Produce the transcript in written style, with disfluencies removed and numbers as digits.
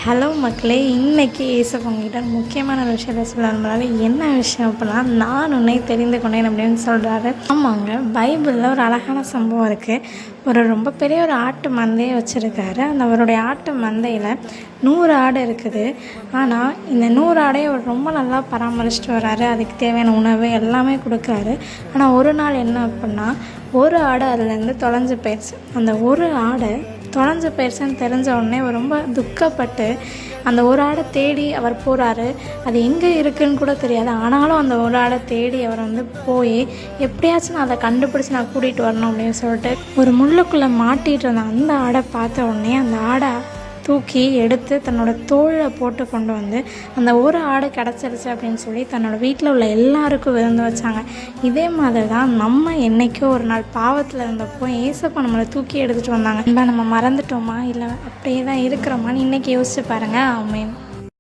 Hello மக்களே, இன்றைக்கி ஏசப்பங்கிட்ட முக்கியமான ஒரு விஷயத்த சொல்லணும்னால என்ன விஷயம் அப்படின்னா, நான் உன்னை தெரிந்து கொண்டேன் அப்படின்னு சொல்கிறாரு. ஆமாங்க, பைபிளில் ஒரு அழகான சம்பவம் இருக்குது. ரொம்ப பெரிய ஒரு ஆட்டு மந்தையை வச்சுருக்காரு. அவருடைய ஆட்டு மந்தையில் 100 ஆடு இருக்குது. ஆனால் இந்த 100 ஆடையை அவர் ரொம்ப நல்லா பராமரிச்சுட்டு வர்றாரு. அதுக்கு தேவையான உணவு எல்லாமே கொடுக்குறாரு. ஆனால் ஒரு நாள் என்ன அப்படின்னா, ஒரு ஆடு அதுலேருந்து தொலைஞ்சு போயிடுச்சு. அந்த ஒரு ஆடை தொலைஞ்சு போயிடுச்சுன்னு தெரிஞ்ச உடனே அவர் ரொம்ப துக்கப்பட்டு அந்த ஒரு ஆடை தேடி அவர் போகிறாரு. அது எங்கே இருக்குதுன்னு கூட தெரியாது. ஆனாலும் அந்த ஒரு ஆடை தேடி அவர் போய் எப்படியாச்சும் நான் அதை கண்டுபிடிச்சி நான் கூட்டிகிட்டு வரணும் அப்படின்னு சொல்லிட்டு ஒரு முள்ளுக்குள்ளே மாட்டிகிட்டு இருந்த அந்த ஆடை பார்த்த உடனே அந்த ஆடை தூக்கி எடுத்து தன்னோட தோளில் போட்டு கொண்டு அந்த ஒரு ஆடு கிடச்சிருச்சு அப்படின்னு சொல்லி தன்னோட வீட்டில் உள்ள எல்லாருக்கும் விருந்து வச்சாங்க. இதே மாதிரி தான் நம்ம என்றைக்கோ ஒரு நாள் பாவத்தில் இருந்தப்போ ஏசப்பா நம்மளை தூக்கி எடுத்துகிட்டு வந்தாங்க. நம்ம மறந்துட்டோமா இல்லை அப்படியே தான் இருக்கிறோமான்னு இன்றைக்கி யோசிச்சு பாருங்கள். ஆமென்.